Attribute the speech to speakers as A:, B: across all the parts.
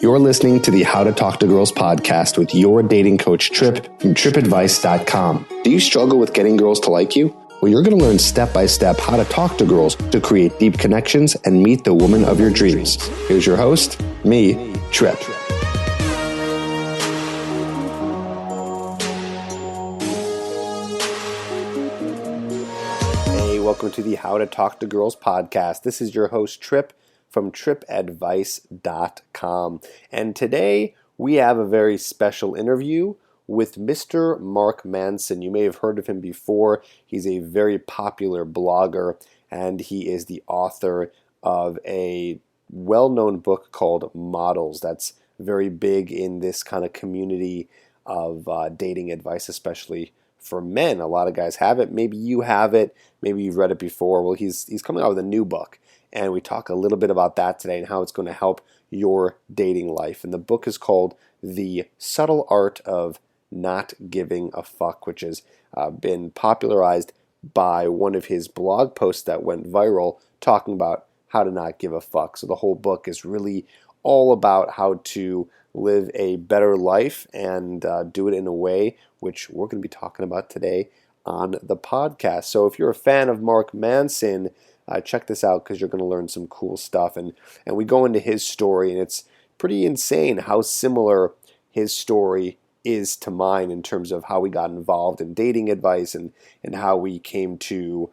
A: You're listening to the How to Talk to Girls podcast with your dating coach, Trip, from tripadvice.com. Do you struggle with getting girls to like you? Well, you're going to learn step-by-step how to talk to girls to create deep connections and meet the woman of your dreams. Here's your host, me, Trip. Hey, welcome to the How to Talk to Girls podcast. This is your host, Trip, from tripadvice.com. And today we have a very special interview with Mr. Mark Manson. You may have heard of him before. He's a very popular blogger, and he is the author of a well-known book called Models. That's very big in this kind of community of dating advice, especially for men. A lot of guys have it. Maybe you have it. Maybe you've read it before. Well, he's coming out with a new book. And we talk a little bit about that today and how it's going to help your dating life. And the book is called The Subtle Art of Not Giving a Fuck, which has been popularized by one of his blog posts that went viral talking about how to not give a fuck. So the whole book is really all about how to live a better life and do it in a way which we're going to be talking about today on the podcast. So if you're a fan of Mark Manson, check this out because you're going to learn some cool stuff. And we go into his story, and it's pretty insane how similar his story is to mine in terms of how we got involved in dating advice and how we came to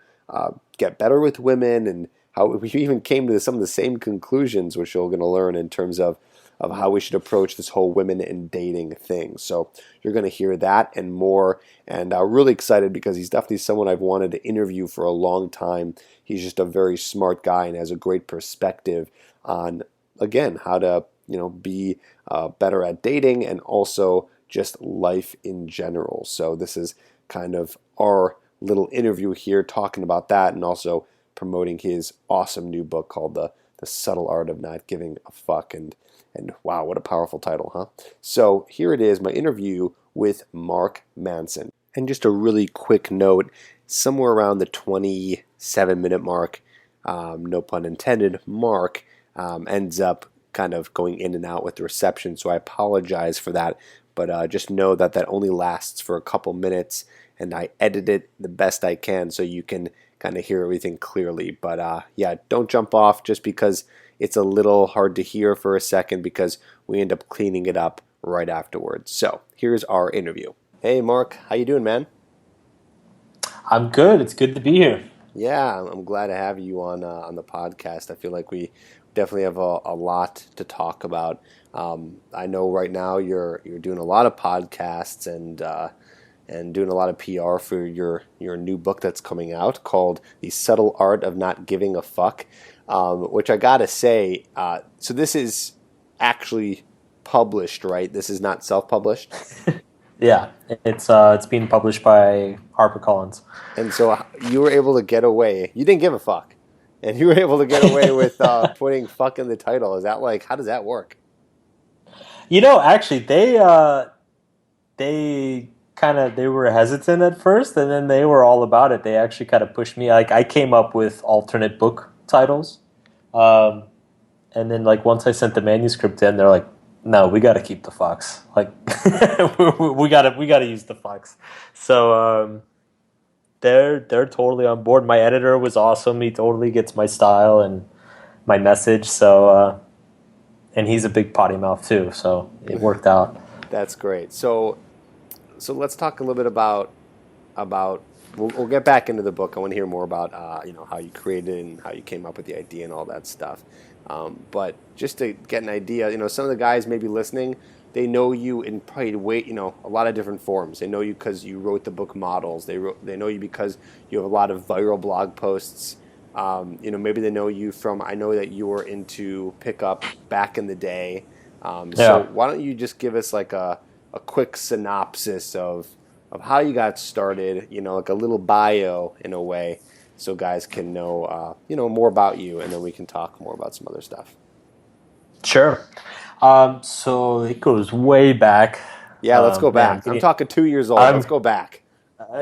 A: get better with women, and how we even came to some of the same conclusions, which you're going to learn in terms of how we should approach this whole women and dating thing. So you're going to hear that and more. And I'm really excited because he's definitely someone I've wanted to interview for a long time. He's just a very smart guy and has a great perspective on, again, how to be better at dating and also just life in general. So this is kind of our little interview here talking about that and also promoting his awesome new book called The Subtle Art of Not Giving a Fuck. And wow, what a powerful title, huh? So here it is, my interview with Mark Manson. And just a really quick note, somewhere around the 27-minute mark, no pun intended, Mark ends up kind of going in and out with the reception, so I apologize for that. But just know that only lasts for a couple minutes, and I edit it the best I can so you can kind of hear everything clearly. But yeah, don't jump off just because it's a little hard to hear for a second because we end up cleaning it up right afterwards. So here's our interview. Hey, Mark, how you doing, man?
B: I'm good. It's good to be here.
A: Yeah, I'm glad to have you on the podcast. I feel like we definitely have a lot to talk about. I know right now you're doing a lot of podcasts and doing a lot of PR for your new book that's coming out called The Subtle Art of Not Giving a Fuck, which I gotta say, so this is actually published, right? This is not self-published?
B: Yeah, it's being published by HarperCollins.
A: And so you were able to get away. You didn't give a fuck. And you were able to get away with putting fuck in the title. Is that how does that work?
B: Actually, they were hesitant at first, and then they were all about it. They actually kind of pushed me. Like, I came up with alternate book titles, and then once I sent the manuscript in, they're like, "No, we got to keep the fucks. Like, we got to use the fucks." So they're totally on board. My editor was awesome. He totally gets my style and my message. So and he's a big potty mouth too. So it worked out.
A: That's great. So let's talk a little bit about we'll get back into the book. I want to hear more about how you created it and how you came up with the idea and all that stuff. But just to get an idea, some of the guys maybe listening, they know you in probably a lot of different forms. They know you because you wrote the book Models. They know you because you have a lot of viral blog posts. Maybe they know you from, I know that you were into pickup back in the day. So why don't you just give us a quick synopsis of how you got started, like a little bio in a way, so guys can know, more about you, and then we can talk more about some other stuff.
B: Sure. So it goes way back.
A: Yeah, let's go back. I'm talking 2 years old. Let's go back.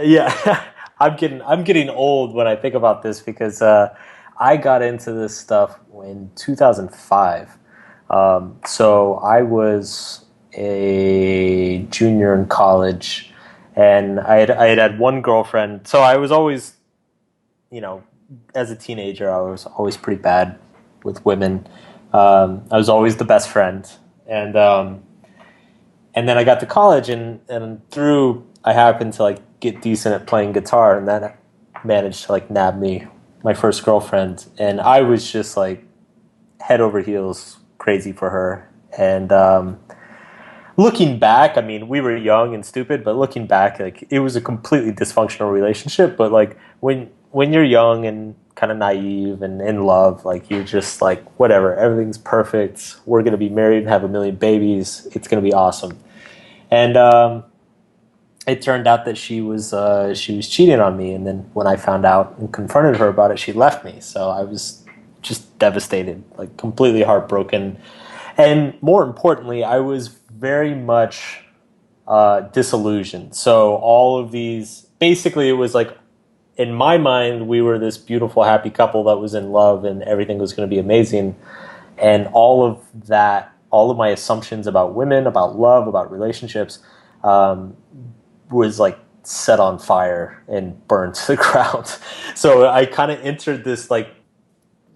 B: Yeah, I'm getting old when I think about this because I got into this stuff in 2005. So I was a junior in college, and I had one girlfriend. So I was always, you know, as a teenager, I was always pretty bad with women. I was always the best friend, and and then I got to college, and through I happened to like get decent at playing guitar, and that managed to like nab me my first girlfriend, and I was just like head over heels crazy for her. And looking back, I mean, we were young and stupid, but looking back, like it was a completely dysfunctional relationship. But like when you're young and kind of naive and in love, like you're just like whatever, everything's perfect. We're gonna be married and have a million babies. It's gonna be awesome. And it turned out that she was cheating on me. And then when I found out and confronted her about it, she left me. So I was just devastated, like completely heartbroken. And more importantly, I was very much disillusioned. So all of these, basically, it was like in my mind, we were this beautiful, happy couple that was in love, and everything was going to be amazing. And all of that, all of my assumptions about women, about love, about relationships, um, was like set on fire and burned to the ground. So I kind of entered this like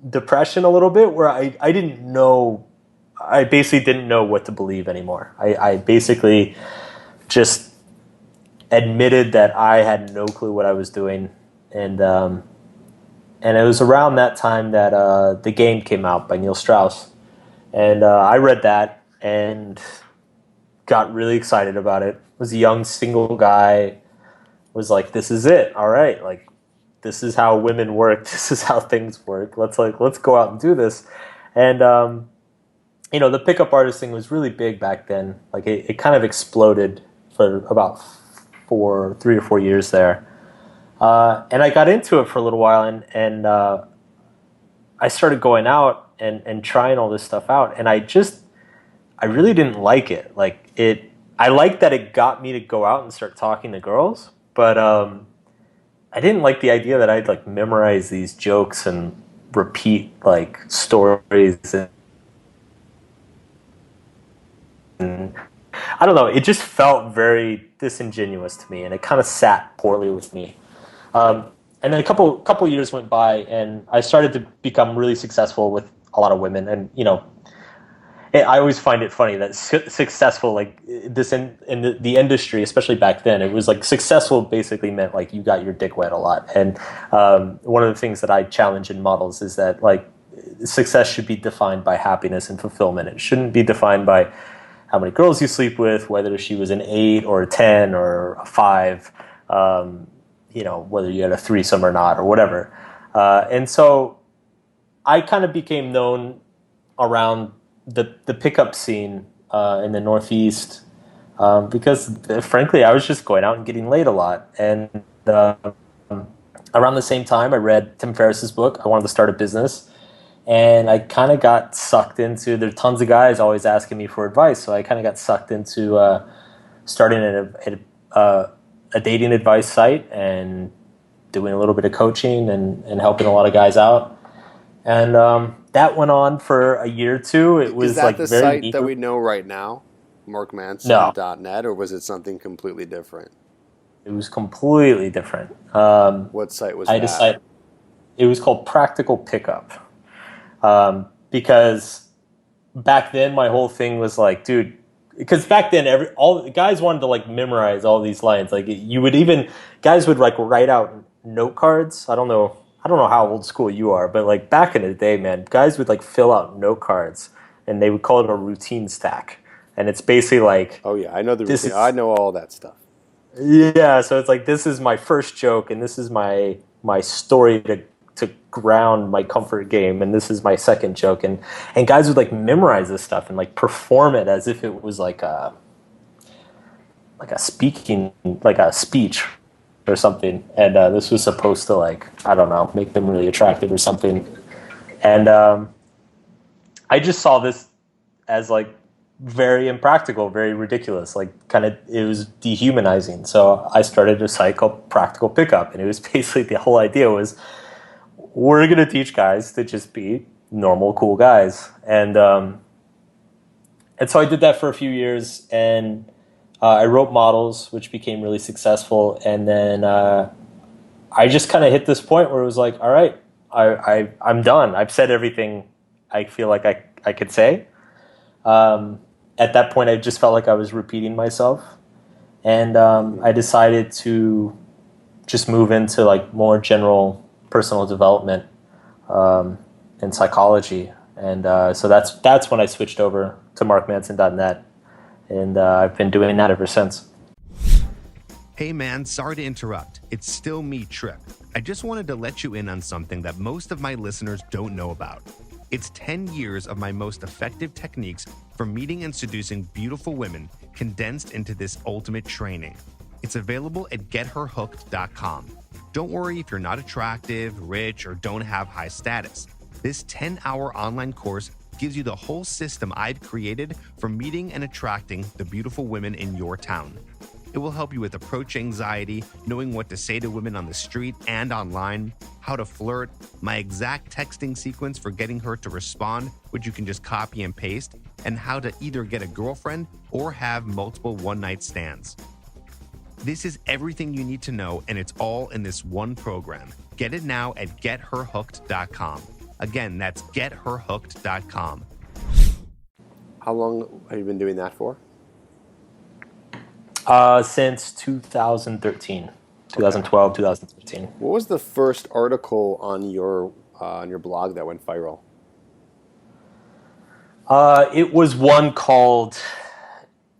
B: depression a little bit where I didn't know, I basically didn't know what to believe anymore. I basically just admitted that I had no clue what I was doing. And it was around that time that The Game came out by Neil Strauss. And I read that and got really excited about it. Was a young single guy, was like, this is it. All right, like this is how women work. This is how things work. Let's go out and do this. And the pickup artist thing was really big back then. Like it kind of exploded for about 3 or 4 years there. And I got into it for a little while, and I started going out and trying all this stuff out, and I really didn't like it. Like I liked that it got me to go out and start talking to girls, but I didn't like the idea that I'd like memorize these jokes and repeat like stories, and I don't know. It just felt very disingenuous to me, and it kind of sat poorly with me. Um, and then a couple years went by, and I started to become really successful with a lot of women. And I always find it funny that successful, like this in the industry, especially back then, it was like successful basically meant like you got your dick wet a lot. And one of the things that I challenge in models is that like success should be defined by happiness and fulfillment. It shouldn't be defined by how many girls you sleep with, whether she was an 8 or a 10 or a 5. Whether you had a threesome or not or whatever. And so I kind of became known around the pickup scene in the Northeast because, frankly, I was just going out and getting laid a lot. And around the same time, I read Tim Ferriss's book. I wanted to start a business. And I kind of got sucked into, there are tons of guys always asking me for advice. So I kind of got sucked into starting a dating advice site and doing a little bit of coaching and helping a lot of guys out. And that went on for a year or two. It
A: Is
B: was
A: that
B: like
A: the
B: very
A: site that
B: meager.
A: we know right now,
B: No,
A: markmanson.net, or was it something completely different?
B: it was completely different.
A: What site was
B: I
A: that?
B: decided it was called Practical Pickup because back then my whole thing was like, dude, because back then all the guys wanted to like memorize all these lines. Like you would even guys would like write out note cards. I don't know how old school you are, but like back in the day, man, guys would like fill out note cards and they would call it a routine stack. And it's basically like
A: Oh yeah, I know the
B: this
A: routine. I
B: is
A: know all that stuff.
B: yeah, so it's like this is my first joke, and this is my story to ground my comfort game, and this is my second joke, and guys would like memorize this stuff and like perform it as if it was like a speaking like a speech or something, and this was supposed to like I don't know make them really attractive or something, and I just saw this as like very impractical, very ridiculous. Like kind of it was dehumanizing. So I started a site called Practical Pickup, and it was basically the whole idea was we're gonna teach guys to just be normal, cool guys. And And so I did that for a few years, and I wrote models, which became really successful. And then I just kind of hit this point where it was like, all right, I'm done. I've said everything I feel like I could say. Um, at that point, I just felt like I was repeating myself, and
A: Hmm.
B: I decided to just move into like more general personal development and psychology. And so that's when I switched over to markmanson.net, and I've been doing that ever since.
C: Hey man, sorry to interrupt. It's still me, Trip. I just wanted to let you in on something that most of my listeners don't know about. It's 10 years of my most effective techniques for meeting and seducing beautiful women condensed into this ultimate training. It's available at getherhooked.com. Don't worry if you're not attractive, rich, or don't have high status. This 10-hour online course gives you the whole system I've created for meeting and attracting the beautiful women in your town. It will help you with approach anxiety, knowing what to say to women on the street and online, how to flirt, my exact texting sequence for getting her to respond, which you can just copy and paste, and how to either get a girlfriend or have multiple one-night stands. This is everything you need to know, and it's all in this one program. Get it now at getherhooked.com. Again, that's getherhooked.com.
A: How long have you been doing that for?
B: Since 2013,
A: Okay.
B: 2012, 2013.
A: What was the first article on your blog that went viral?
B: It was one called,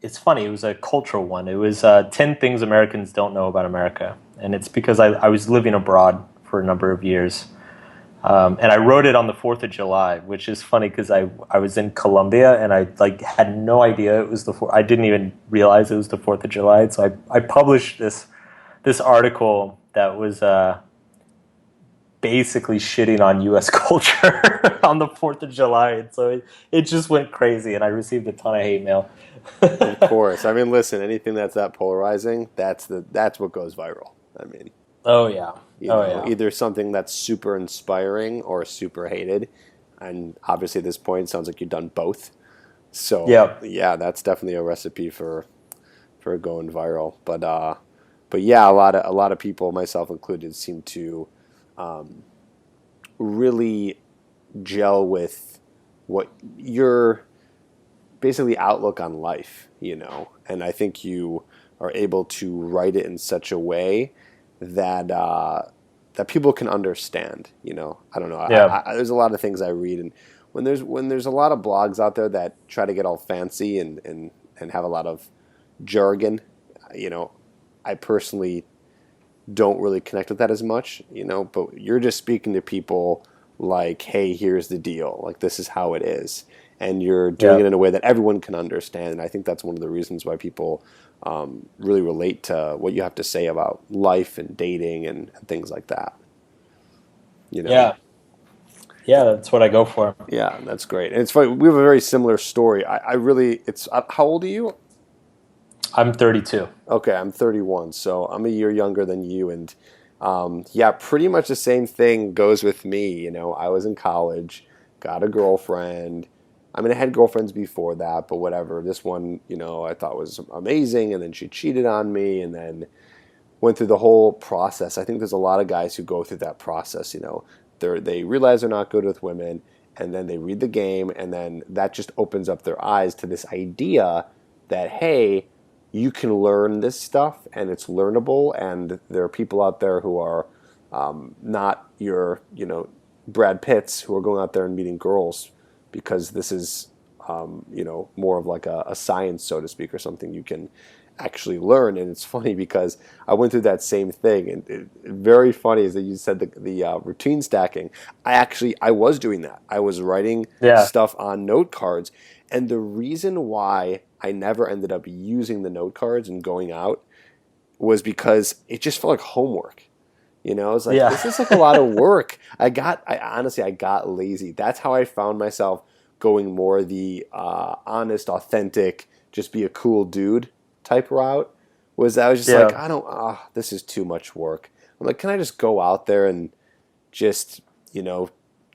B: it's funny, it was a cultural one. It was 10 Things Americans Don't Know About America. And it's because I was living abroad for a number of years. And I wrote it on the 4th of July, which is funny because I was in Colombia and I like had no idea it was I didn't even realize it was the 4th of July. So I published this article that was basically shitting on U.S. culture on the 4th of July. And so it just went crazy and I received a ton of hate mail.
A: Of course. I mean, listen, anything that's that polarizing, that's what goes viral. I mean,
B: Oh yeah. Oh yeah.
A: either something that's super inspiring or super hated. And obviously at this point it sounds like you've done both. So
B: Yeah.
A: yeah, that's definitely a recipe for going viral. But yeah, a lot of people, myself included, seem to really gel with what your basically outlook on life. And I think you are able to write it in such a way that that people can understand. I don't know.
B: Yeah.
A: There's a lot of things I read, and when there's a lot of blogs out there that try to get all fancy and have a lot of jargon, you know, I personally don't really connect with that as much. But you're just speaking to people like, hey, here's the deal. Like, this is how it is. And you're doing
B: Yeah.
A: it in a way that everyone can understand. And I think that's one of the reasons why people really relate to what you have to say about life and dating and things like that. You know?
B: Yeah. Yeah, that's what I go for.
A: Yeah, that's great. And it's funny. We have a very similar story. I really, how old are you?
B: I'm 32.
A: Okay, I'm 31, so I'm a year younger than you, and yeah, pretty much the same thing goes with me. I was in college, got a girlfriend. I mean, I had girlfriends before that, but whatever. This one, I thought was amazing, and then she cheated on me, and then went through the whole process. I think there's a lot of guys who go through that process. They realize they're not good with women, and then they read the game, and then that just opens up their eyes to this idea that, hey, you can learn this stuff and it's learnable, and there are people out there who are not your Brad Pitts who are going out there and meeting girls because this is more of like a science, so to speak, or something you can actually learn. And it's funny because I went through that same thing, and very funny is that you said the routine stacking. I was doing that. I was writing
B: Yeah.
A: stuff on note cards, and the reason why I never ended up using the note cards and going out was because it just felt like homework. It's like,
B: Yeah.
A: this is like a lot of work. I honestly, I got lazy. That's how I found myself going more the honest, authentic, just be a cool dude type route. Was I was just like,
B: Yeah.
A: I don't, this is too much work. I'm like, can I just go out there and just,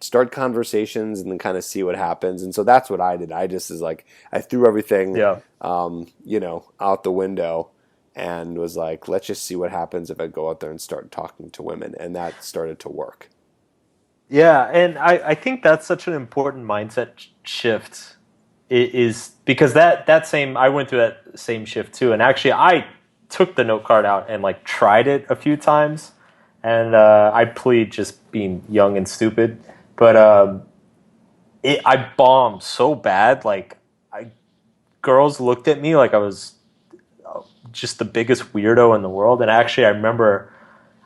A: start conversations and then kind of see what happens. And so that's what I did. I just is like I threw everything,
B: Yeah.
A: out the window and was like, let's just see what happens if I go out there and start talking to women. And that started to work.
B: Yeah, and I think that's such an important mindset shift. It is because that same I went through that same shift too, and actually I took the note card out and like tried it a few times, and I plead just being young and stupid, but I bombed so bad. Like girls looked at me like I was just the biggest weirdo in the world, and actually I remember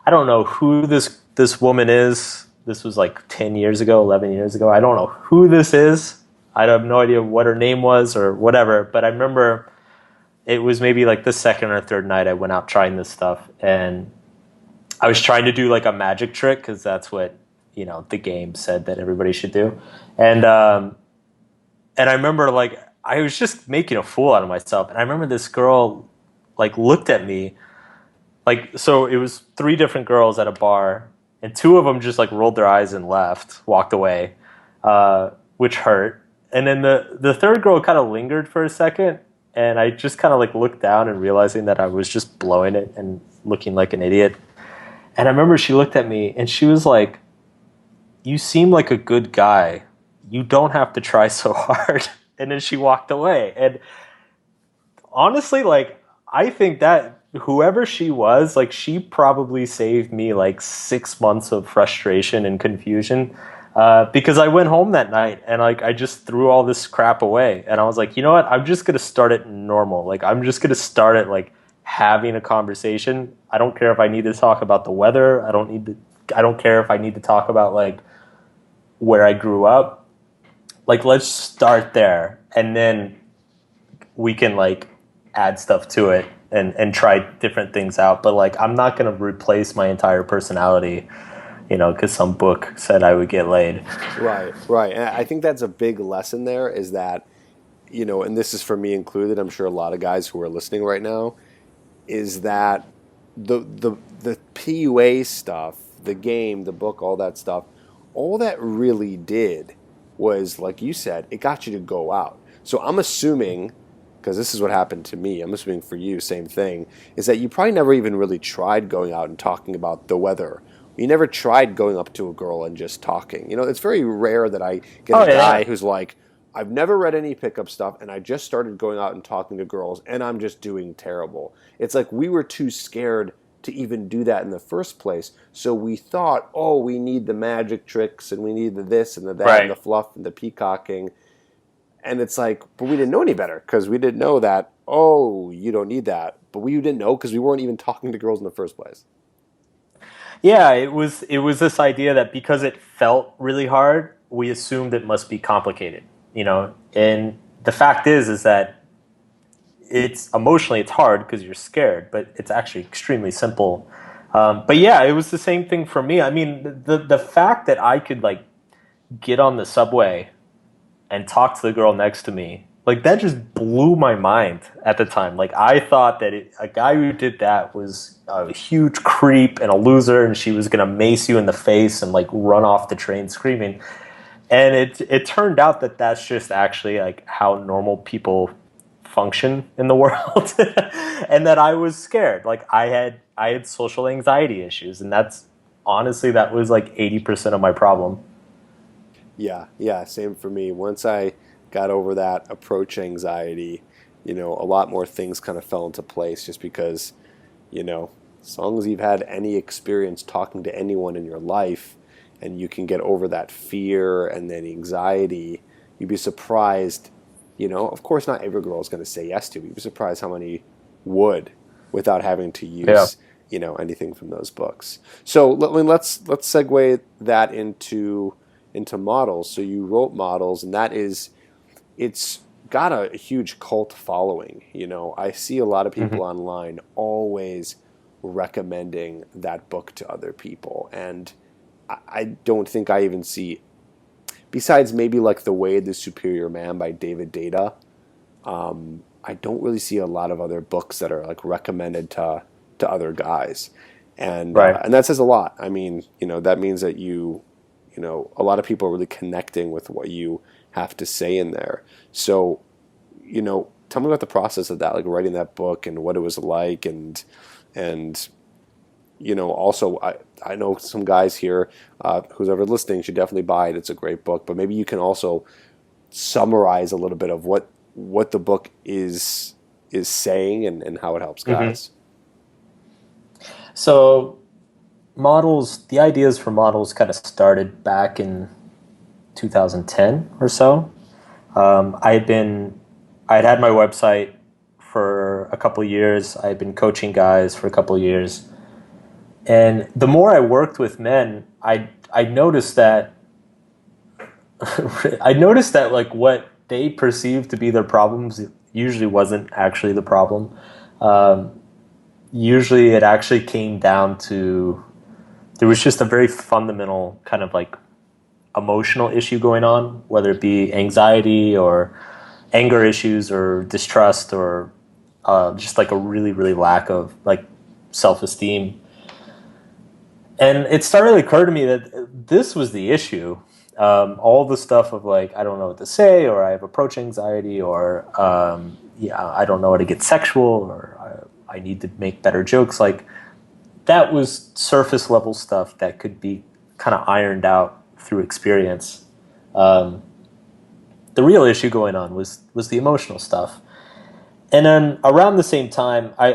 B: I don't know who this woman is. This was like 10 years ago, 11 years ago. I don't know who this is. I have no idea what her name was or whatever. But I remember it was maybe like the second or third night I went out trying this stuff. And I was trying to do like a magic trick because that's what, the game said that everybody should do. And I remember like I was just making a fool out of myself. And I remember this girl like looked at me like, so it was three different girls at a bar, and two of them just like rolled their eyes and left, walked away, which hurt. And then the third girl kind of lingered for a second, and I just kind of like looked down and realizing that I was just blowing it and looking like an idiot. And I remember she looked at me and she was like, "You seem like a good guy. You don't have to try so hard." And then she walked away. And honestly, like, I think that whoever she was, like, she probably saved me like 6 months of frustration and confusion, because I went home that night and like I just threw all this crap away, and I was like, you know what? I'm just gonna start it normal. Like, I'm just gonna start it like having a conversation. I don't care if I need to talk about the weather. I don't care if I need to talk about like where I grew up. Like, let's start there, and then we can like add stuff to it and try different things out. But like, I'm not going to replace my entire personality, because some book said I would get laid.
A: Right, right. And I think that's a big lesson there is that, and this is for me included, I'm sure a lot of guys who are listening right now, is that the PUA stuff, the game, the book, all that stuff, all that really did was, like you said, it got you to go out. So I'm assuming, because this is what happened to me, I'm assuming for you, same thing, is that you probably never even really tried going out and talking about the weather. You never tried going up to a girl and just talking. It's very rare that I get a guy who's like, I've never read any pickup stuff, and I just started going out and talking to girls, and I'm just doing terrible. It's like we were too scared to even do that in the first place. So we thought, oh, we need the magic tricks, and we need the this and the that,
B: Right.
A: and the fluff and the peacocking. And it's like, but we didn't know any better because we didn't know that, oh, you don't need that. But we didn't know because we weren't even talking to girls in the first place.
B: Yeah, it was this idea that because it felt really hard, we assumed it must be complicated, And the fact is that it's emotionally it's hard because you're scared, but it's actually extremely simple. But yeah, it was the same thing for me. I mean, the fact that I could like get on the subway and talk to the girl next to me, like that just blew my mind at the time. Like I thought that a guy who did that was a huge creep and a loser, and she was gonna mace you in the face and like run off the train screaming. And it turned out that that's just actually like how normal people function in the world, and that I was scared. Like I had social anxiety issues, and that was like 80% of my problem.
A: Yeah, same for me. Once I got over that approach anxiety, a lot more things kind of fell into place just because, as long as you've had any experience talking to anyone in your life and you can get over that fear and then anxiety, you'd be surprised. Of course, not every girl is going to say yes to you. You'd be surprised how many would without having to
B: Yeah.
A: use, anything from those books. So let's segue that into models. So you wrote models, and it's got a huge cult following. I see a lot of people
B: Mm-hmm.
A: online always recommending that book to other people, and I don't think I even see, besides maybe like The Way of the Superior Man by David Data, I don't really see a lot of other books that are like recommended to other guys, and
B: Right.
A: and that says a lot. I mean, that means that you a lot of people are really connecting with what you have to say in there. So, tell me about the process of that, like writing that book and what it was like, and also I know some guys here who's ever listening should definitely buy it. It's a great book, but maybe you can also summarize a little bit of what the book is saying and how it helps
B: Mm-hmm.
A: guys.
B: So the ideas for models kind of started back in 2010 or so. I'd had my website for a couple of years. I'd been coaching guys for a couple of years. And the more I worked with men, I noticed that I noticed that like what they perceived to be their problems usually wasn't actually the problem. Um, Usually it actually came down to there was just a very fundamental kind of like emotional issue going on, whether it be anxiety or anger issues or distrust or just like a really, really lack of like self-esteem. And it started to occur to me that this was the issue. All the stuff of like, I don't know what to say, or I have approach anxiety, or I don't know how to get sexual, or I need to make better jokes. Like that was surface level stuff that could be kind of ironed out through experience. The real issue going on was the emotional stuff. And then around the same time, I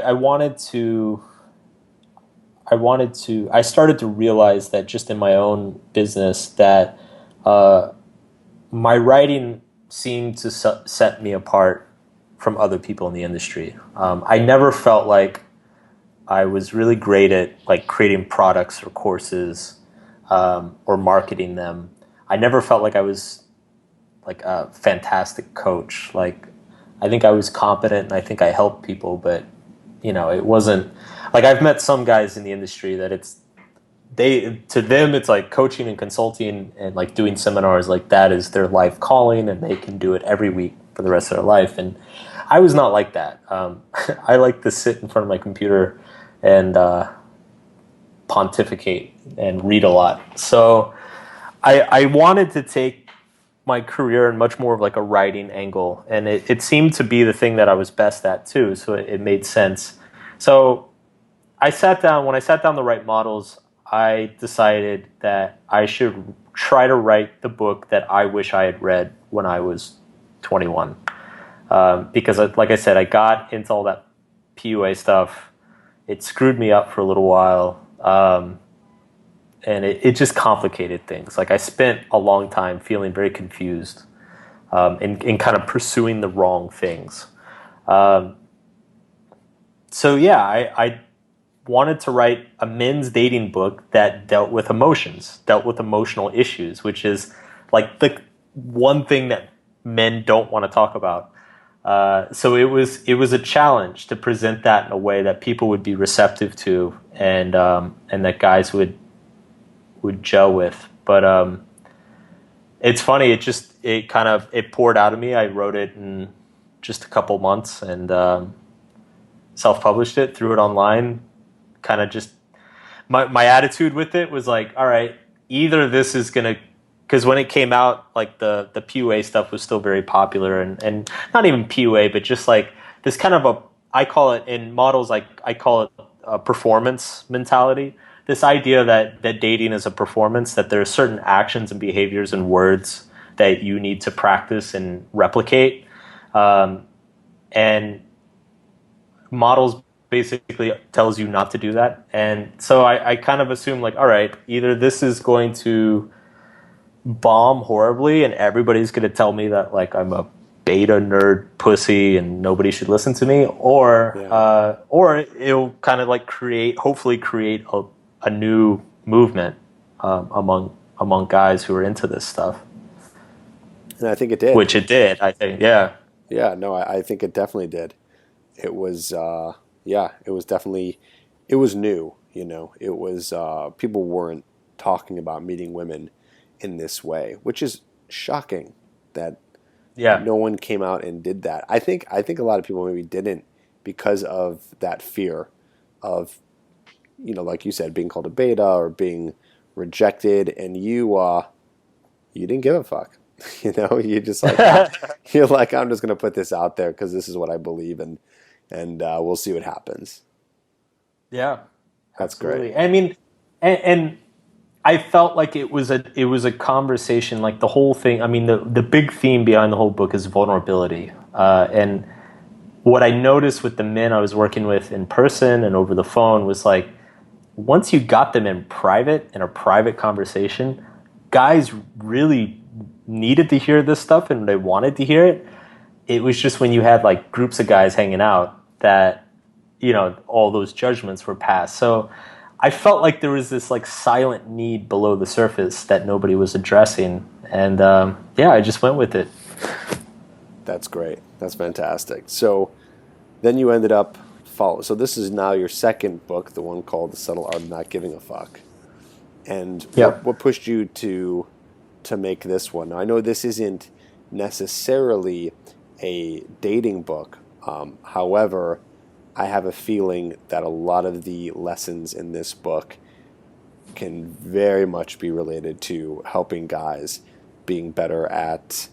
B: started to realize that just in my own business that my writing seemed to set me apart from other people in the industry. I never felt like I was really great at like creating products or courses or marketing them. I never felt like I was like a fantastic coach. Like I think I was competent and I think I helped people, but it wasn't like I've met some guys in the industry that to them it's like coaching and consulting and like doing seminars, like that is their life calling and they can do it every week for the rest of their life. And I was not like that. I like to sit in front of my computer and pontificate and read a lot. So I wanted to take my career in much more of like a writing angle, and it seemed to be the thing that I was best at too. So it made sense. So when I sat down to write models, I decided that I should try to write the book that I wish I had read when I was 21. Because like I said, I got into all that PUA stuff. It screwed me up for a little while. And it just complicated things. Like I spent a long time feeling very confused in kind of pursuing the wrong things. So yeah, I wanted to write a men's dating book that dealt with emotions, dealt with emotional issues, which is like the one thing that men don't want to talk about. So it was a challenge to present that in a way that people would be receptive to, and that guys would gel with. But it's funny. It poured out of me. I wrote it in just a couple months and self-published it, threw it online. Kind of just my attitude with it was like, all right, either this is gonna, because when it came out, like the PUA stuff was still very popular, and not even PUA, but just like this kind of I call it in models, like I call it a performance mentality. This idea that dating is a performance, that there are certain actions and behaviors and words that you need to practice and replicate. And models basically tells you not to do that. And so I kind of assume like, all right, either this is going to bomb horribly and everybody's going to tell me that like I'm a beta nerd pussy and nobody should listen to me, or it'll kind of like hopefully create a new movement among guys who are into this stuff.
A: And I think it did.
B: Which it did, I think. Yeah.
A: Yeah, no, I think it definitely did. It was, it was definitely, it was new, it was, people weren't talking about meeting women in this way, which is shocking that no one came out and did that. I think a lot of people maybe didn't because of that fear of, like you said, being called a beta or being rejected. And you you didn't give a fuck. You just like you're like, I'm just gonna put this out there because this is what I believe in, and we'll see what happens.
B: Yeah,
A: That's great.
B: absolutely. I mean, and I felt like it was a conversation. Like the whole thing. I mean, the big theme behind the whole book is vulnerability. And what I noticed with the men I was working with in person and over the phone was like, once you got them in a private conversation, guys really needed to hear this stuff and they wanted to hear it. It was just when you had like groups of guys hanging out that, all those judgments were passed. So I felt like there was this like silent need below the surface that nobody was addressing. And yeah, I just went with it.
A: That's great. That's fantastic. So then you ended up follow. So this is now your second book, the one called "The Subtle Art of Not Giving a Fuck." And
B: Yep.
A: what pushed you to make this one? Now, I know this isn't necessarily a dating book. However, I have a feeling that a lot of the lessons in this book can very much be related to helping guys being better at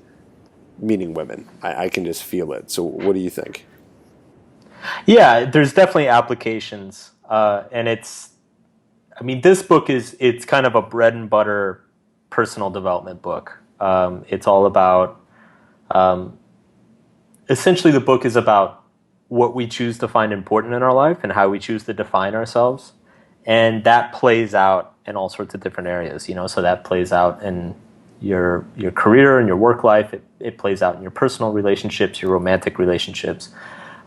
A: meeting women. I can just feel it. So what do you think?
B: Yeah, there's definitely applications. And I mean, this book it's kind of a bread and butter personal development book. It's all about, essentially the book is about what we choose to find important in our life and how we choose to define ourselves. And that plays out in all sorts of different areas, so that plays out in your career and your work life. It plays out in your personal relationships, your romantic relationships.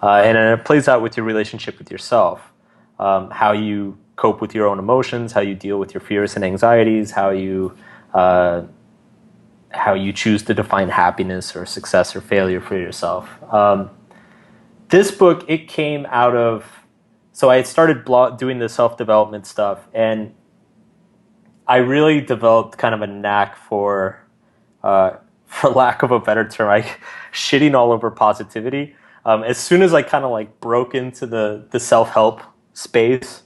B: And then it plays out with your relationship with yourself, how you cope with your own emotions, how you deal with your fears and anxieties, how you choose to define happiness or success or failure for yourself. This book, it came out of, so I had started doing the self-development stuff, and I really developed kind of a knack for lack of a better term, shitting all over positivity. As soon as I kind of like broke into the self-help space,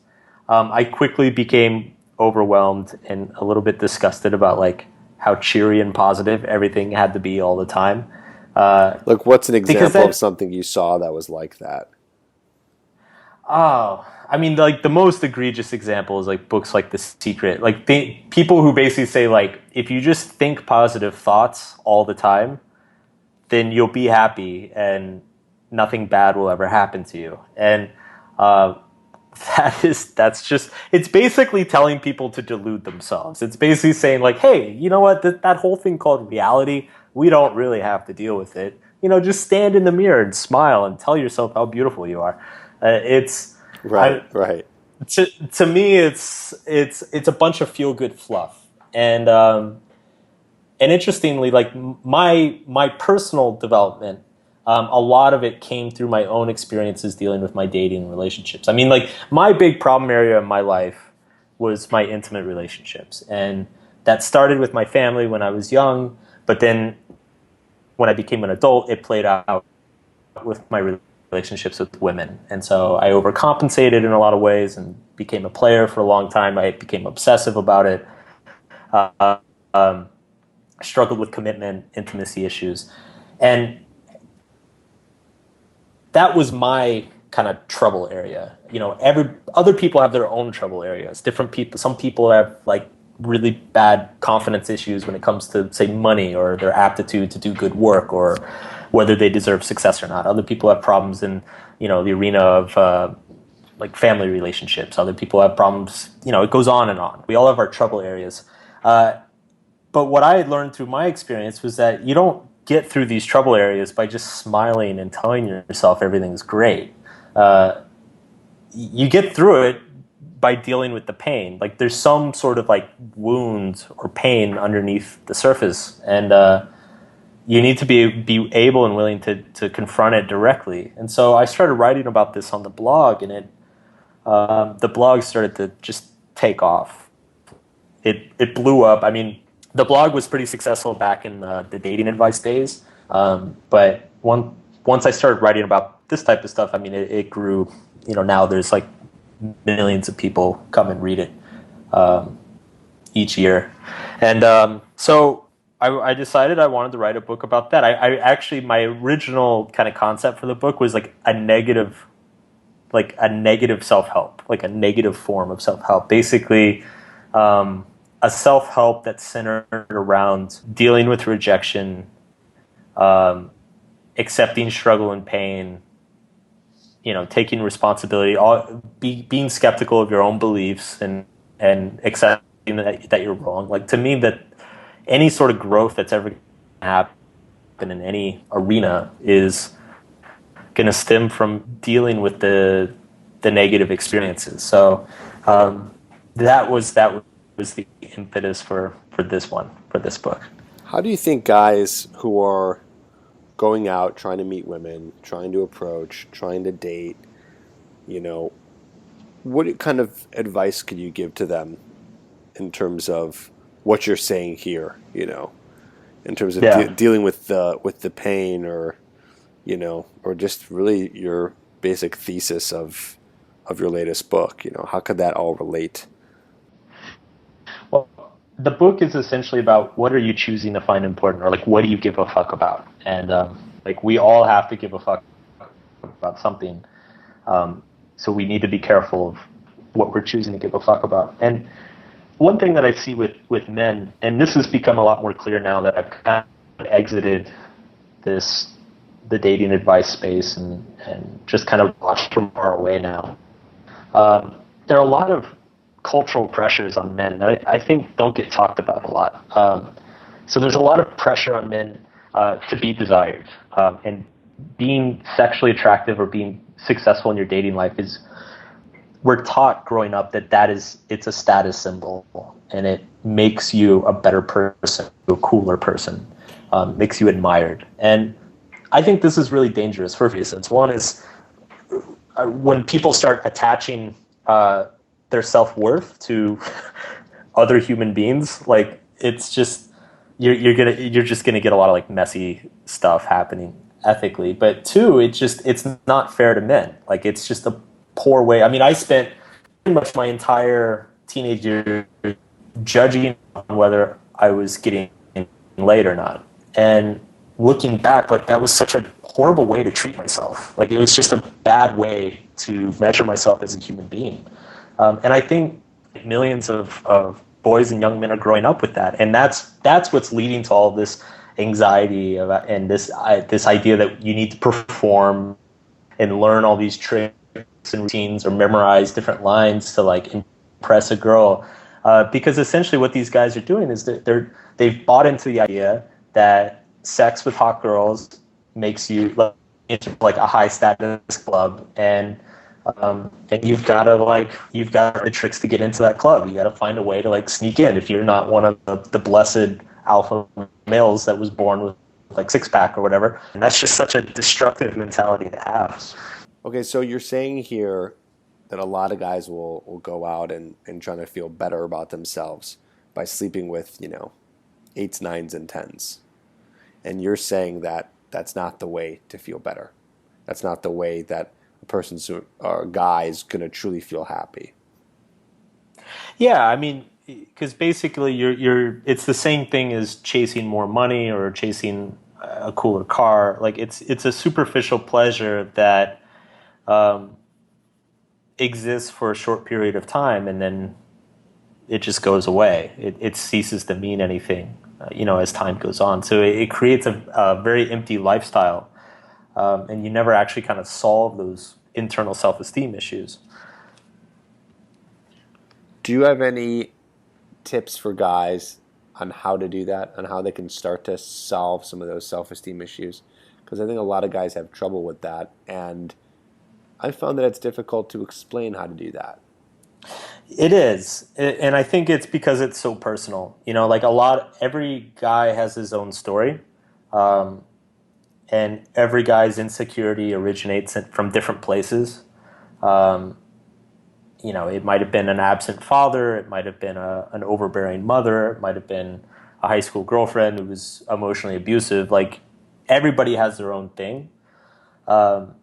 B: I quickly became overwhelmed and a little bit disgusted about like how cheery and positive everything had to be all the time.
A: Like, what's an example
B: that,
A: of something you saw that was like that?
B: Oh, I mean, like the most egregious example is like books like The Secret. Like people who basically say like, if you just think positive thoughts all the time, then you'll be happy and nothing bad will ever happen to you. And it's basically telling people to delude themselves. It's basically saying like, hey, you know what, that whole thing called reality, we don't really have to deal with it. Just stand in the mirror and smile and tell yourself how beautiful you are.
A: Right.
B: To me, it's a bunch of feel good fluff. And interestingly, like my personal development, a lot of it came through my own experiences dealing with my dating relationships. I mean, like my big problem area in my life was my intimate relationships, and that started with my family when I was young. But then when I became an adult, it played out with my relationships with women. And so I overcompensated in a lot of ways and became a player for a long time. I became obsessive about it. Struggled with commitment, intimacy issues. And that was my kind of trouble area. Other people have their own trouble areas. Different people, some people have like really bad confidence issues when it comes to, say, money or their aptitude to do good work or whether they deserve success or not. Other people have problems in, the arena of like family relationships. Other people have problems, it goes on and on. We all have our trouble areas. But what I learned through my experience was that you don't get through these trouble areas by just smiling and telling yourself everything's great. You get through it by dealing with the pain. Like there's some sort of like wound or pain underneath the surface, and you need to be able and willing to confront it directly. And so I started writing about this on the blog, and the blog started to just take off. It blew up. I mean, the blog was pretty successful back in the dating advice days, but once I started writing about this type of stuff, I mean, it grew. Now there's like millions of people come and read it each year, and so I decided I wanted to write a book about that. I actually, my original kind of concept for the book was like a negative self-help, like a negative form of self-help. Basically, a self-help that's centered around dealing with rejection, um, accepting struggle and pain, taking responsibility, being skeptical of your own beliefs, and accepting that you're wrong. Like, to me, that any sort of growth that's ever going to happen in any arena is going to stem from dealing with the negative experiences. So that was the impetus for this book.
A: How do you think guys who are going out trying to meet women, trying to approach, trying to date, you know, what kind of advice could you give to them in terms of what you're saying here, in terms of
B: Yeah.
A: dealing with the pain, or or just really your basic thesis of your latest book? How could that all relate?
B: Well, the book is essentially about what are you choosing to find important, or like what do you give a fuck about, and like we all have to give a fuck about something. Um, so we need to be careful of what we're choosing to give a fuck about. And one thing that I see with men, and this has become a lot more clear now that I've kind of exited the dating advice space, and just kind of watched from far away now. There are a lot of cultural pressures on men that I think don't get talked about a lot. So there's a lot of pressure on men to be desired, and being sexually attractive or being successful in your dating life is, we're taught growing up it's a status symbol, and it makes you a better person, a cooler person, makes you admired. And I think this is really dangerous for reasons. One is when people start attaching their self-worth to other human beings, like it's just you're just gonna get a lot of like messy stuff happening ethically. But two, it's not fair to men. Like, it's just a poor way. I mean, I spent pretty much my entire teenage year judging on whether I was getting laid or not. And looking back, like, that was such a horrible way to treat myself. Like, it was just a bad way to measure myself as a human being. And I think millions of boys and young men are growing up with that, and that's what's leading to all this anxiety and this idea that you need to perform and learn all these tricks and routines or memorize different lines to like impress a girl. Because essentially what these guys are doing is that they've bought into the idea that sex with hot girls makes you like into like a high status club, and you've got the tricks to get into that club. You got to find a way to like sneak in if you're not one of the blessed alpha males that was born with like six pack or whatever. And that's just such a destructive mentality to have.
A: Okay, so you're saying here that a lot of guys will go out and trying to feel better about themselves by sleeping with, eights, nines, and tens. And you're saying that that's not the way to feel better. That's not the way that a person's or guy's going to truly feel happy.
B: Yeah, I mean, because basically it's the same thing as chasing more money or chasing a cooler car. Like, it's a superficial pleasure that um, exists for a short period of time, and then it just goes away. It ceases to mean anything, as time goes on. So it creates a very empty lifestyle, and you never actually kind of solve those internal self-esteem issues.
A: Do you have any tips for guys on how to do that, on how they can start to solve some of those self-esteem issues? Because I think a lot of guys have trouble with that, and I found that it's difficult to explain how to do that.
B: It is, and I think it's because it's so personal. Like every guy has his own story, um, and every guy's insecurity originates from different places. Um, it might have been an absent father, it might have been an overbearing mother, it might have been a high school girlfriend who was emotionally abusive. Like, everybody has their own thing. Um,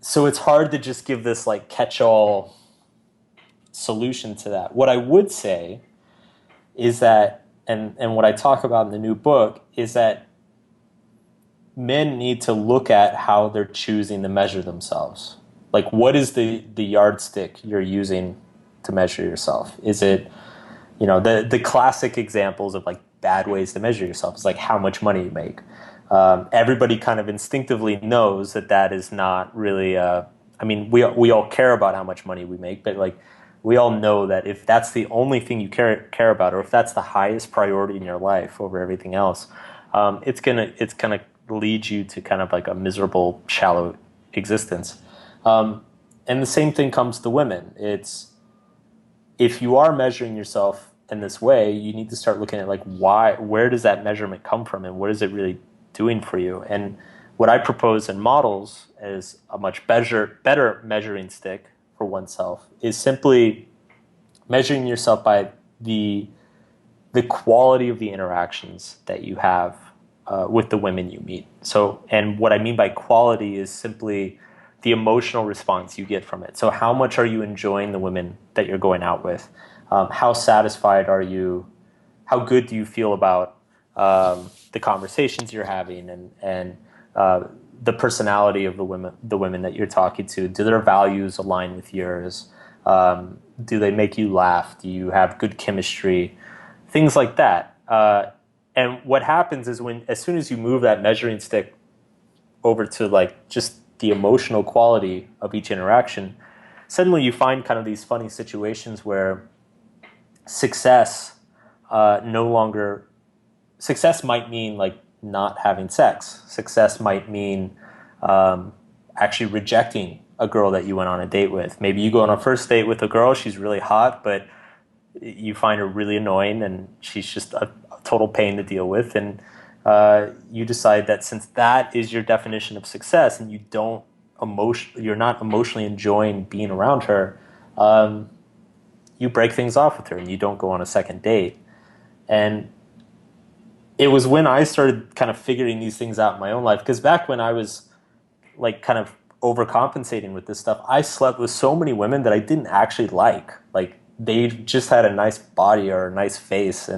B: so it's hard to just give this like catch-all solution to that. What I would say is that and what I talk about in the new book is that men need to look at how they're choosing to measure themselves. Like, what is the yardstick you're using to measure yourself? Is it, the classic examples of like bad ways to measure yourself is like how much money you make. Everybody kind of instinctively knows that that is not really. I mean, we all care about how much money we make, but like we all know that if that's the only thing you care about, or if that's the highest priority in your life over everything else, it's gonna lead you to kind of like a miserable, shallow existence. And the same thing comes to women. It's if you are measuring yourself in this way, you need to start looking at like where does that measurement come from, and what is it really doing for you? And what I propose in models as a much better measuring stick for oneself is simply measuring yourself by the quality of the interactions that you have with the women you meet. So, and what I mean by quality is simply the emotional response you get from it. So, how much are you enjoying the women that you're going out with? How satisfied are you? How good do you feel about the conversations you're having, and the personality of the women that you're talking to? Do their values align with yours? Do they make you laugh? Do you have good chemistry? Things like that. And what happens is as soon as you move that measuring stick over to like just the emotional quality of each interaction, suddenly you find kind of these funny situations where success no longer success might mean like not having sex. Success might mean actually rejecting a girl that you went on a date with. Maybe you go on a first date with a girl, she's really hot, but you find her really annoying and she's just a total pain to deal with. And you decide that since that is your definition of success and you're not emotionally enjoying being around her, you break things off with her and you don't go on a second date. And it was when I started kind of figuring these things out in my own life, because back when I was like kind of overcompensating with this stuff, I slept with so many women that I didn't actually like. Like they just had a nice body or a nice face,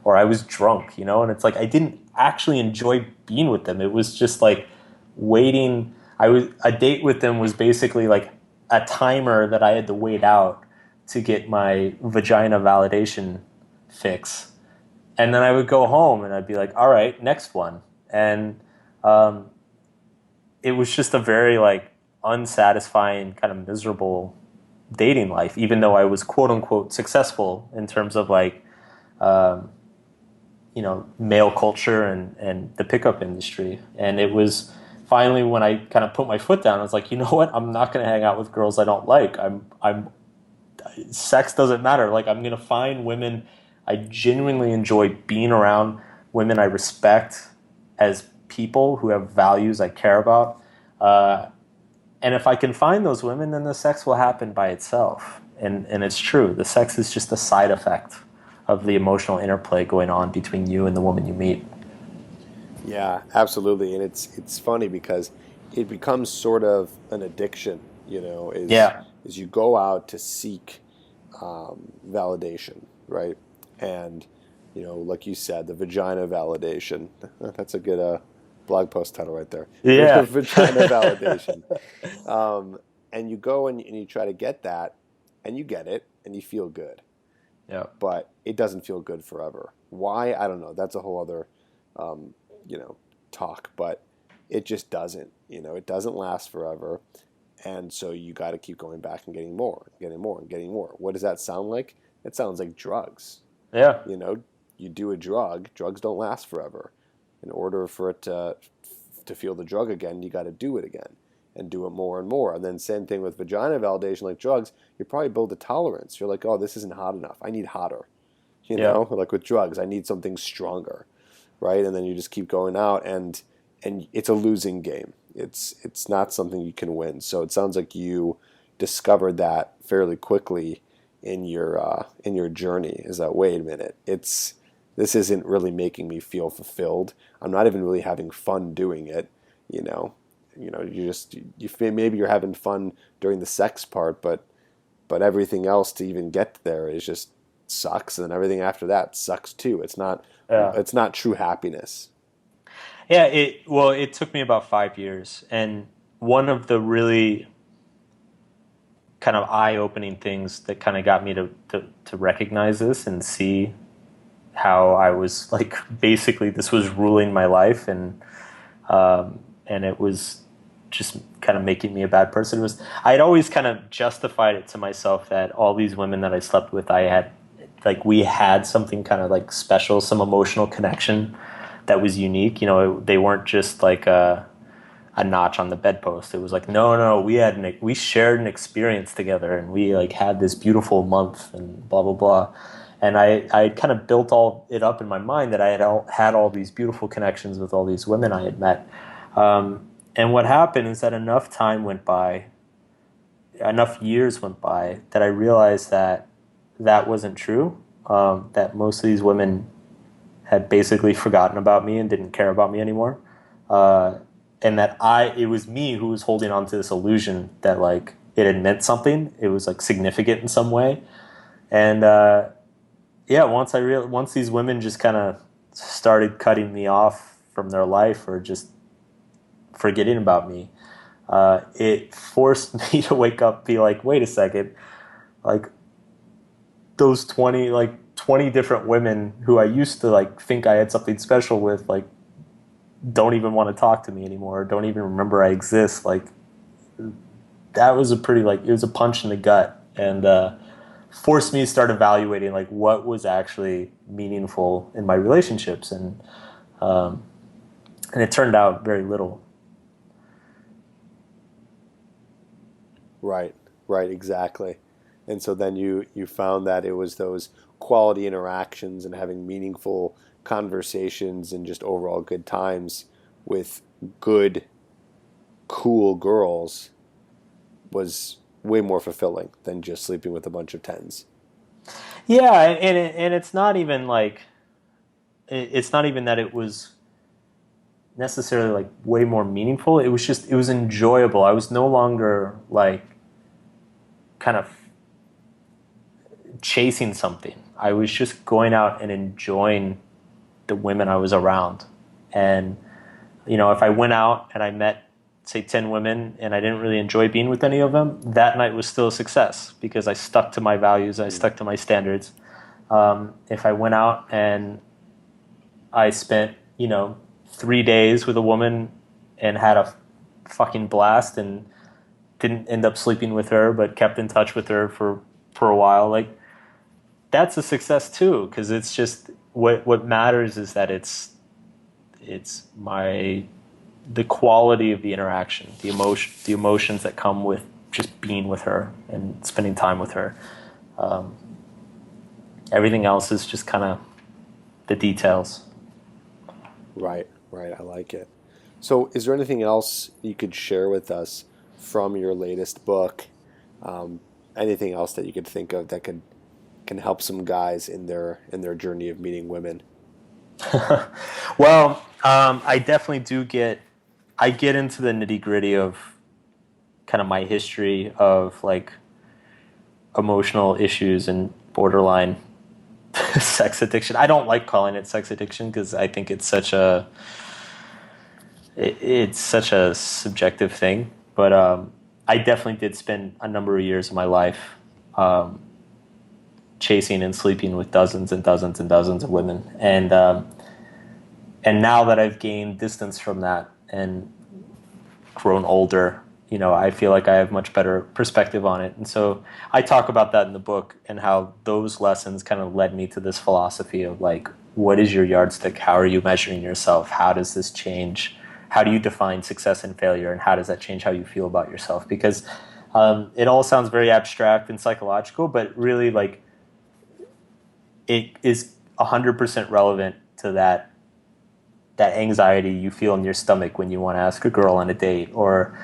B: or I was drunk, and it's like I didn't actually enjoy being with them. It was just like waiting. A date with them was basically like a timer that I had to wait out to get my vagina validation fix. And then I would go home and I'd be like, all right, next one. And it was just a very like unsatisfying, kind of miserable dating life, even though I was quote unquote successful in terms of like, male culture and the pickup industry. And it was finally when I kind of put my foot down, I was like, you know what? I'm not going to hang out with girls I don't like. Sex doesn't matter. Like I'm going to find women I genuinely enjoy being around, women I respect as people who have values I care about. And if I can find those women, then the sex will happen by itself. And it's true. The sex is just a side effect of the emotional interplay going on between you and the woman you meet.
A: Yeah, absolutely. And it's funny because it becomes sort of an addiction,
B: Yeah.
A: is you go out to seek validation, right? And, like you said, the vagina validation. That's a good blog post title right there.
B: Yeah.
A: Vagina validation. And you go and you try to get that, and you get it, and you feel good.
B: Yeah.
A: But it doesn't feel good forever. Why? I don't know. That's a whole other, talk. But it just doesn't. It doesn't last forever. And so you got to keep going back and getting more, and getting more, and getting more. What does that sound like? It sounds like drugs.
B: Yeah.
A: You do a drug. Drugs don't last forever. In order for it to feel the drug again, you got to do it again and do it more and more. And then same thing with vagina validation, like drugs. You probably build a tolerance. You're like, oh, this isn't hot enough. I need hotter. Like with drugs, I need something stronger, right? And then you just keep going out, and it's a losing game. It's not something you can win. So it sounds like you discovered that fairly quickly in your journey. Is that, wait a minute, this isn't really making me feel fulfilled. I'm not even really having fun doing it. Maybe you're having fun during the sex part, but everything else to even get there is just sucks, and then everything after that sucks too.
B: Yeah.
A: It's not true happiness.
B: Yeah, it took me about 5 years, and one of the really kind of eye-opening things that kind of got me to recognize this and see how I was like basically this was ruling my life, and it was just kind of making me a bad person. It was I had always kind of justified it to myself that all these women that I slept with, I had like we had something kind of like special, some emotional connection that was unique. You know, they weren't just like a notch on the bedpost. It was like, no, we shared an experience together, and we like had this beautiful month, and blah blah blah. And I kind of built all it up in my mind that I had all these beautiful connections with all these women I had met. And what happened is that enough years went by that I realized that that wasn't true. That most of these women had basically forgotten about me and didn't care about me anymore. And that it was me who was holding on to this illusion that like it had meant something. It was like significant in some way. And yeah, once these women just kind of started cutting me off from their life or just forgetting about me, it forced me to wake up, be like, wait a second, like those 20 different women who I used to like think I had something special with, like don't even want to talk to me anymore, don't even remember I exist. Like that was a pretty like it was a punch in the gut, and forced me to start evaluating like what was actually meaningful in my relationships, and it turned out very little.
A: Right, right, exactly. And so then you found that it was those quality interactions and having meaningful conversations and just overall good times with good, cool girls was way more fulfilling than just sleeping with a bunch of tens.
B: Yeah, and it's not even like it's not even that it was necessarily like way more meaningful. It was just it was enjoyable. I was no longer like kind of chasing something. I was just going out and enjoying the women I was around. And you know, if I went out and I met say 10 women and I didn't really enjoy being with any of them, that night was still a success because I stuck to my values, I stuck to my standards. If I went out and I spent, you know, 3 days with a woman and had a fucking blast and didn't end up sleeping with her but kept in touch with her for a while, like that's a success too, because it's just what matters is that it's the quality of the interaction, the emotions that come with just being with her and spending time with her. Everything else is just kind of the details.
A: Right, right. I like it. So, is there anything else you could share with us from your latest book? Anything else that you could think of that can help some guys in their journey of meeting women?
B: Well, I definitely I get into the nitty gritty of kind of my history of like emotional issues and borderline sex addiction. I don't like calling it sex addiction because I think it's such a subjective thing. But I definitely did spend a number of years of my life chasing and sleeping with dozens and dozens and dozens of women, and now that I've gained distance from that and grown older, you know, I feel like I have much better perspective on it. And so I talk about that in the book and how those lessons kind of led me to this philosophy of like, what is your yardstick? How are you measuring yourself? How does this change? How do you define success and failure? And how does that change how you feel about yourself? Because it all sounds very abstract and psychological, but really like it is 100% relevant to that anxiety you feel in your stomach when you want to ask a girl on a date, or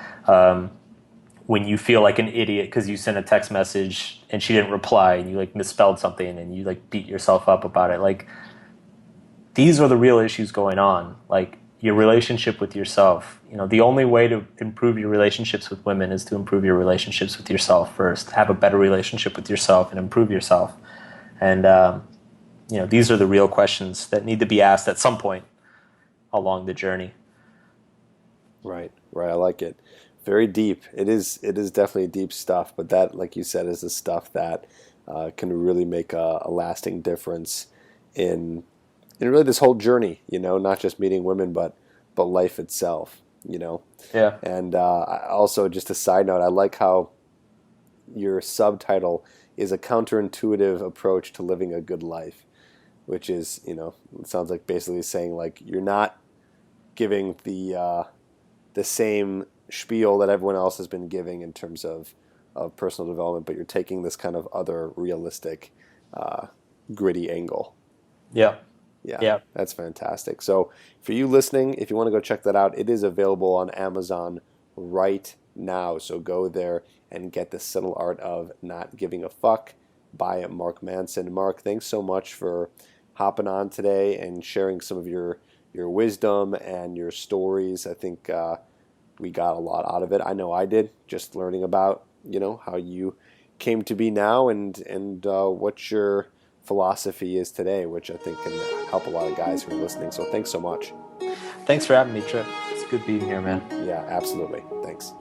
B: when you feel like an idiot because you sent a text message and she didn't reply and you like misspelled something and you like beat yourself up about it. Like these are the real issues going on. Like your relationship with yourself. You know, the only way to improve your relationships with women is to improve your relationships with yourself first. Have a better relationship with yourself and improve yourself. And these are the real questions that need to be asked at some point along the journey.
A: Right, right. I like it. Very deep. It is. It is definitely deep stuff. But that, like you said, is the stuff that can really make a lasting difference in really this whole journey. Not just meeting women, but life itself.
B: Yeah.
A: And also, just a side note, I like how your subtitle is a counterintuitive approach to living a good life, which is, it sounds like basically saying like you're not giving the same spiel that everyone else has been giving in terms of personal development, but you're taking this kind of other realistic, gritty angle.
B: Yeah.
A: Yeah,
B: Yeah.
A: that's fantastic. So for you listening, if you want to go check that out, it is available on Amazon right now. So go there and get the subtle art of not giving a fuck by Mark Manson. Mark, thanks so much for hopping on today and sharing some of your wisdom and your stories. I think we got a lot out of it. I know I did, just learning about how you came to be now and what your philosophy is today, which I think can help a lot of guys who are listening. So thanks so much.
B: Thanks for having me, Trip. It's good being here, man.
A: Yeah, absolutely. Thanks.